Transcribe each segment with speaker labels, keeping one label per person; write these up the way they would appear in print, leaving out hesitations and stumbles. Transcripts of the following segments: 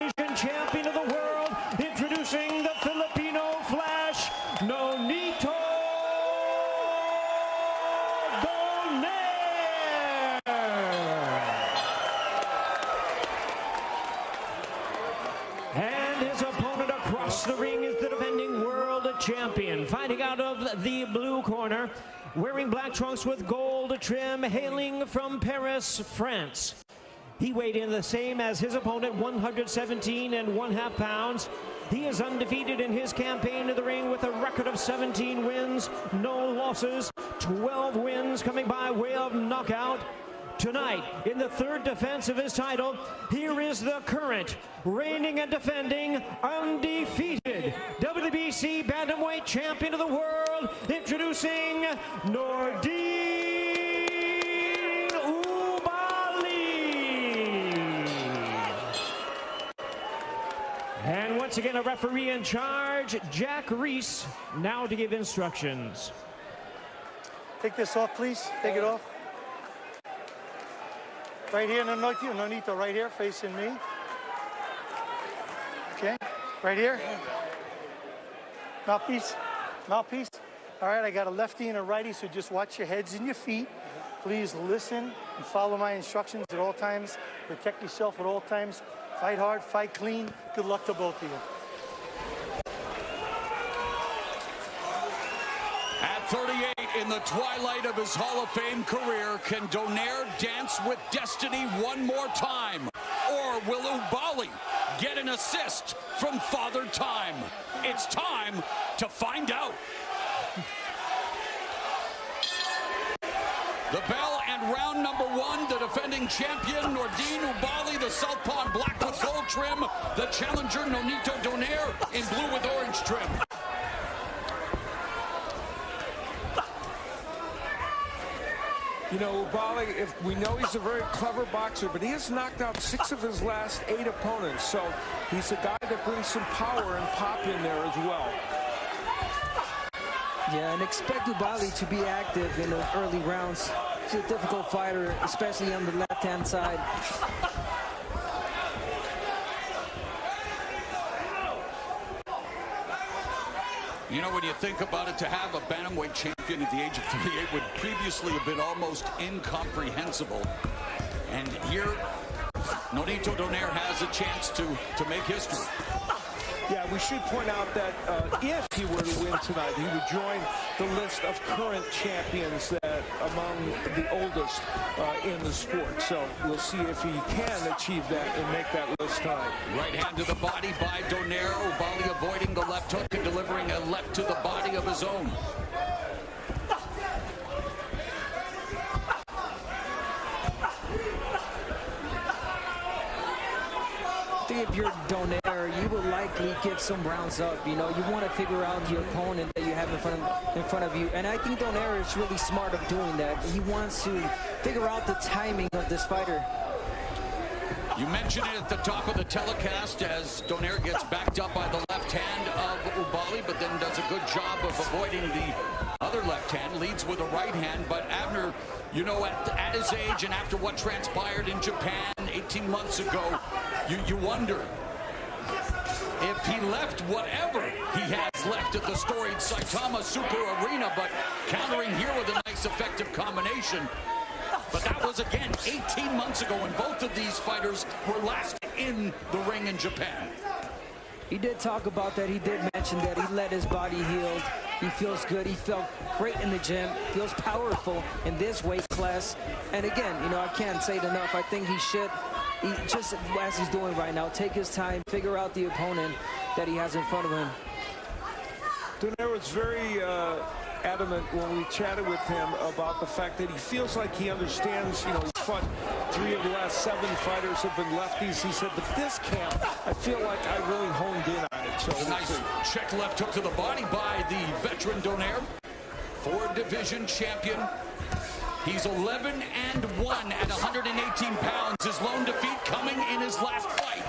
Speaker 1: Asian champion of the world, introducing the Filipino Flash, Nonito Donaire. And his opponent across the ring is the defending world champion, fighting out of the blue corner, wearing black trunks with gold trim, hailing from Paris, France. He weighed in the same as his opponent, 117 1/2 pounds. He is undefeated in his campaign in the ring with a record of 17 wins, no losses, 12 wins coming by way of knockout. Tonight, in the third defense of his title, here is the current, reigning and defending, undefeated WBC Bantamweight Champion of the world, introducing Nordine Oubaali. And once again, a referee in charge, Jack Reese, now to give instructions.
Speaker 2: Take this off, please. Take it off. Right here, Nonito, right here, facing me. Okay, right here. Mouthpiece, mouthpiece. All right, I got a lefty and a righty, so just watch your heads and your feet. Please listen and follow my instructions at all times. Protect yourself at all times. Fight hard, fight clean. Good luck to both of you.
Speaker 3: At 38, in the twilight of his Hall of Fame career, can Donaire dance with destiny one more time? Or will Oubaali get an assist from Father Time? It's time to find out. The bell and round number one, the defending champion, Nordine Oubaali, the southpaw in black with gold trim, the challenger, Nonito Donaire, in blue with orange trim.
Speaker 4: You know, Oubaali, if we know he's a very clever boxer, but he has knocked out 6 of his last 8 opponents. So he's a guy that brings some power and pop in there as well.
Speaker 5: Yeah, and expect Oubaali to be active in those early rounds. He's a difficult fighter, especially on the left-hand side.
Speaker 3: You know, when you think about it, to have a bantamweight champion at the age of 38 would previously have been almost incomprehensible. And here, Nonito Donaire has a chance to make history.
Speaker 4: Yeah, we should point out that if he were to win tonight, he would join the list of current champions that among the oldest in the sport. So we'll see if he can achieve that and make that list tonight.
Speaker 3: Right hand to the body by Donaire. Oubaali avoiding the left hook and delivering a left to the body of his own.
Speaker 5: If you're Donaire, you will likely give some rounds up. You know, you want to figure out the opponent that you have in front of you. And I think Donaire is really smart of doing that. He wants to figure out the timing of this fighter.
Speaker 3: You mentioned it at the top of the telecast as Donaire gets backed up by the left hand of Oubaali, but then does a good job of avoiding the other left hand, leads with a right hand. But Abner, you know, at his age and after what transpired in Japan 18 months ago, you wonder if he left whatever he has left at the storied Saitama Super Arena, but countering here with a nice effective combination. But that was, again, 18 months ago, when both of these fighters were last in the ring in Japan.
Speaker 5: He did talk about that. He did mention that he let his body heal. He feels good. He felt great in the gym. Feels powerful in this weight class. And again, you know, I can't say it enough. I think he should, just as he's doing right now, take his time, figure out the opponent that he has in front of him.
Speaker 4: Donaire was very adamant when we chatted with him about the fact that he feels like he understands, you know, he's fought 3 of the last 7 fighters have been lefties. He said, but this camp, I feel like I really honed in on it. So
Speaker 3: a nice check left hook to the body by the veteran Donaire, 4-division champion. He's 11-1 at 118 pounds. His lone defeat coming in his last fight.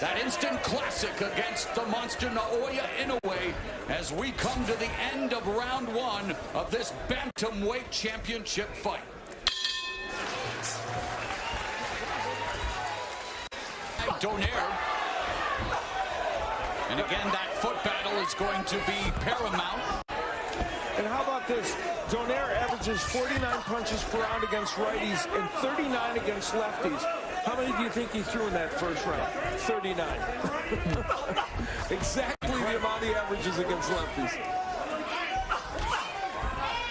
Speaker 3: That instant classic against the monster Naoya Inoue, as we come to the end of round 1 of this bantamweight championship fight. Donaire And again, that foot battle is going to be paramount.
Speaker 4: And how about this? Donaire averages 49 punches per round against righties and 39 against lefties. How many do you think he threw in that first round? 39. Exactly the amount he averages against lefties.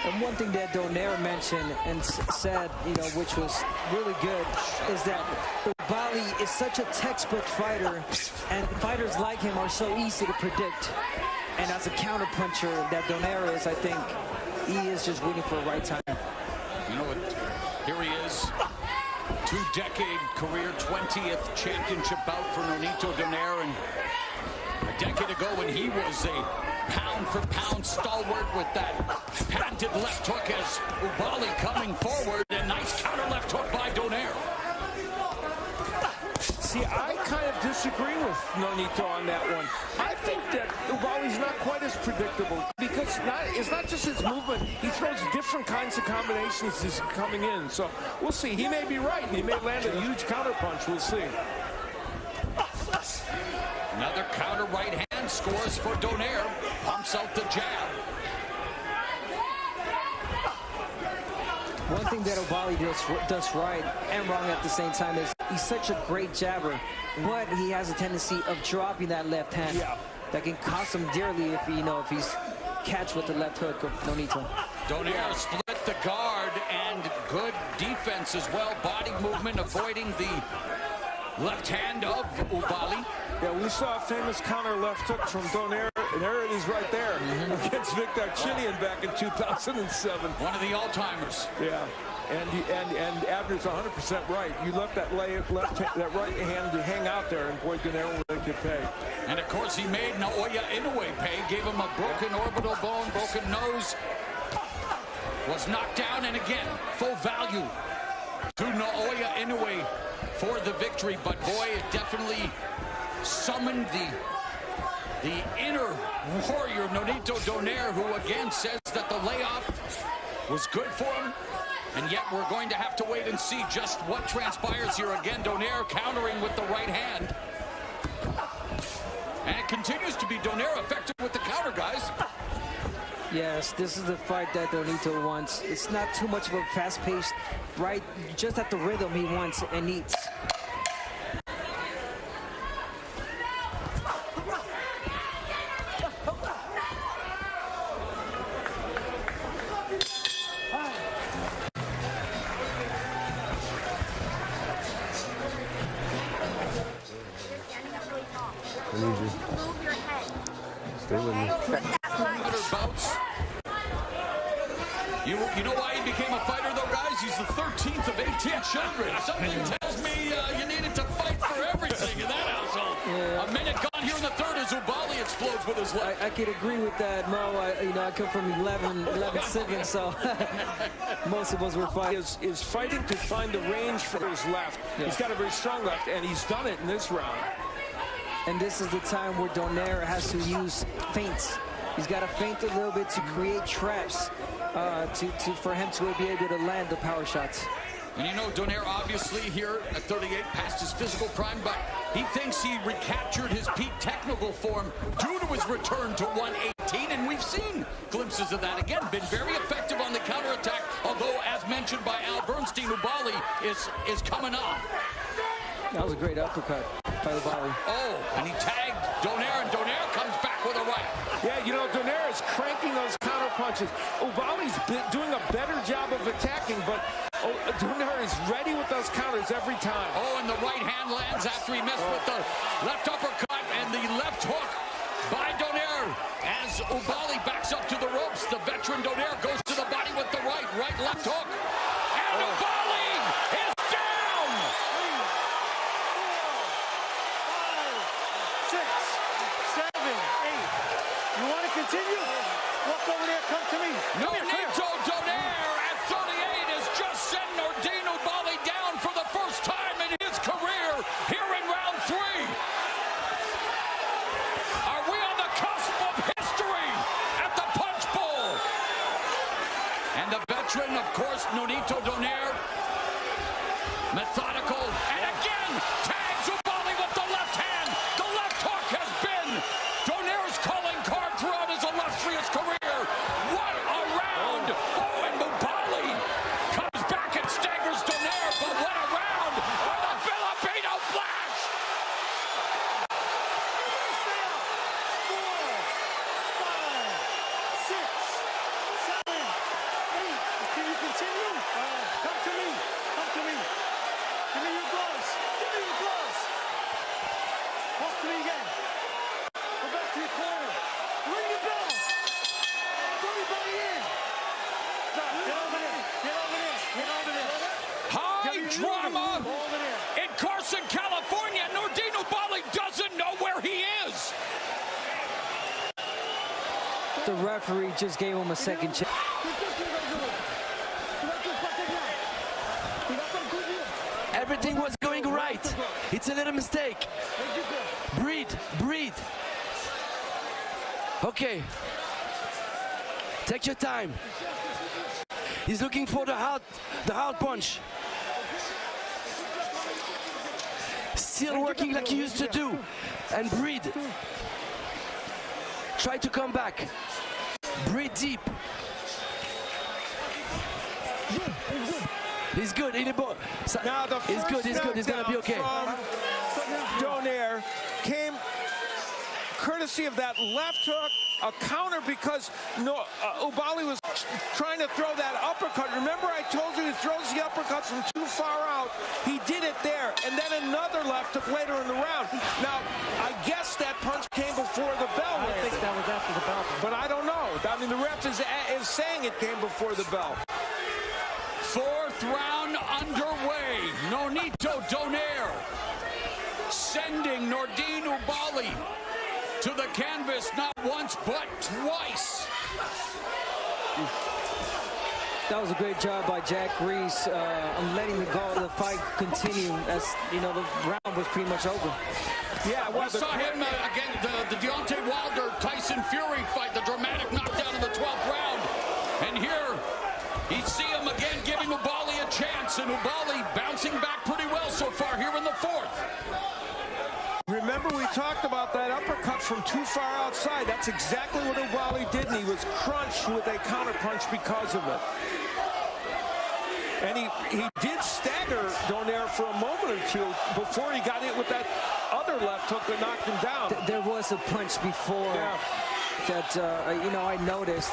Speaker 5: And one thing that Donaire mentioned and said, you know, which was really good, is that Oubaali is such a textbook fighter, and fighters like him are so easy to predict. And as a counterpuncher that Donaire is, I think he is just waiting for the right time.
Speaker 3: You know what? Here he is. 2-decade career, 20th championship bout for Nonito Donaire. And a decade ago when he was a pound-for-pound stalwart with that patented left hook as Oubaali coming forward. And nice counter left hook by Donaire.
Speaker 4: See, I kind of disagree with Nonito on that one. I think that Oubaali's not quite as predictable because it's not just his movement. He throws different kinds of combinations as he's coming in. So we'll see. He may be right. He may land a huge counter punch. We'll see.
Speaker 3: Another counter right hand scores for Donaire. Pumps out the jab.
Speaker 5: One thing that Oubaali does right and wrong at the same time is he's such a great jabber, but he has a tendency of dropping that left hand.
Speaker 4: Yeah.
Speaker 5: That can cost him dearly if if he's catch with the left hook of Nonito.
Speaker 3: Donaire split the guard and good defense as well. Body movement avoiding the left hand of Oubaali.
Speaker 4: Yeah, we saw a famous counter left hook from Donaire, and there it is right there against Victor Chinian back in 2007.
Speaker 3: One of the all-timers.
Speaker 4: Yeah, and Abner's 100% right. You left that right hand to hang out there, and boy, Donaire will make you pay.
Speaker 3: And of course, he made Naoya Inoue pay. Gave him a broken orbital bone, broken nose. Was knocked down, and again, full value to Naoya Inoue for the victory. But boy, it definitely summoned the inner warrior, Nonito Donaire, who again says that the layoff was good for him. And yet we're going to have to wait and see just what transpires here. Again, Donaire countering with the right hand. And it continues to be Donaire effective with the counter, guys.
Speaker 5: Yes, this is the fight that Nonito wants. It's not too much of a fast-paced, right? Just at the rhythm he wants and needs.
Speaker 6: Move your head.
Speaker 7: Stay with me.
Speaker 3: Bouts. You know why he became a fighter, though, guys? He's the 13th of 1800. Something tells me you needed to fight for everything in that household.
Speaker 5: Yeah.
Speaker 3: A minute gone here in the third as Oubaali explodes with his left.
Speaker 5: I could agree with that, Mo. I come from 11 seconds, so most of us were fighting.
Speaker 4: Is fighting to find the range for his left. Yeah. He's got a very strong left, and he's done it in this round.
Speaker 5: And this is the time where Donaire has to use feints. He's got to feint a little bit to create traps for him to be able to land the power shots.
Speaker 3: And you know, Donaire obviously here at 38 past his physical prime, but he thinks he recaptured his peak technical form due to his return to 118, and we've seen glimpses of that again. Been very effective on the counterattack, although, as mentioned by Al Bernstein, Oubaali is coming on.
Speaker 5: That was a great uppercut by Oubaali.
Speaker 3: Oh, and he tagged Donaire, and Donaire comes back with a right.
Speaker 4: Yeah, you know, Donaire is cranking those counter punches. Oubaali's doing a better job of attacking, but Donaire is ready with those counters every time.
Speaker 3: Oh, and the right hand lands after he missed with the left uppercut and the left hook by Donaire. As Oubaali backs up to the ropes, the veteran Donaire goes to the body with the right left hook. And Oubaali is down!
Speaker 2: 6, 7, 8. You want to continue? Walk over there, come to me.
Speaker 3: Nonito Donaire at 38 has just sent Nordine Oubaali down for the first time in his career here in round 3. Are we on the cusp of history at the Punch Bowl? And the veteran, of course, Nonito Donaire, methodical, and again tags Oubaali with the left hand. The left hook has been
Speaker 2: to me again. Go back to your corner. Ring the bell. Everybody in. Stop. Get over there. Get over there. Get over there.
Speaker 3: High drama
Speaker 2: Over there.
Speaker 3: in Carson, California. Nordine Oubaali doesn't know where he is.
Speaker 5: The referee just gave him a second chance.
Speaker 7: Everything was going right. It's a little mistake. Breathe, breathe. Okay. Take your time. He's looking for the hard punch. Still working like he used to do. And breathe. Try to come back. Breathe deep. He's good.
Speaker 4: Now the
Speaker 7: he's good. He's good. He's gonna be okay.
Speaker 4: Donaire came courtesy of that left hook, a counter because Oubaali was trying to throw that uppercut. Remember I told you he throws the uppercuts from too far out. He did it there, and then another left hook later in the round. Now, I guess that punch came before the bell.
Speaker 1: I think that was after the bell.
Speaker 4: But I don't know. I mean, the ref is saying it came before the bell.
Speaker 3: Fourth round underway. Nonito Donaire sending Nordine Oubaali to the canvas not once but twice.
Speaker 5: That was a great job by Jack Reese on letting the fight continue as, you know, the round was pretty much over.
Speaker 4: Yeah, well,
Speaker 3: we saw him again, the Deontay Wilder-Tyson Fury fight, the dramatic knockdown in the 12th round. And here, you see him again giving Oubaali a chance, and Oubaali bouncing back pretty well so far here in the fourth.
Speaker 4: Remember we talked about that uppercut from too far outside. That's exactly what Oubaali did, and he was crunched with a counter punch because of it. And he did stagger Donaire for a moment or two before he got hit with that other left hook that knocked him down.
Speaker 5: There was a punch before that, you know, I noticed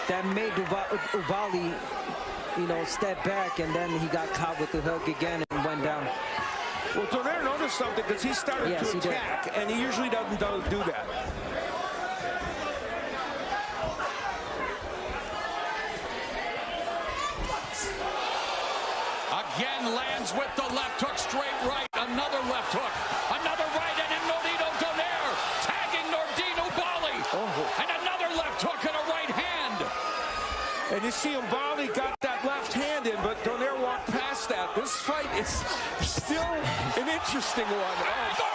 Speaker 5: that made Oubaali, you know, step back, and then he got caught with the hook again and went down.
Speaker 4: Well, Donaire noticed something because he started to attack, and he usually doesn't do that.
Speaker 3: Again lands with the left hook, straight right, another left hook, another right, and then Nonito Donaire tagging Nordine Oubaali, and another left hook and a right hand.
Speaker 4: And you see Oubaali got that left hand in, but Donaire walked past that. This fight is still an interesting one.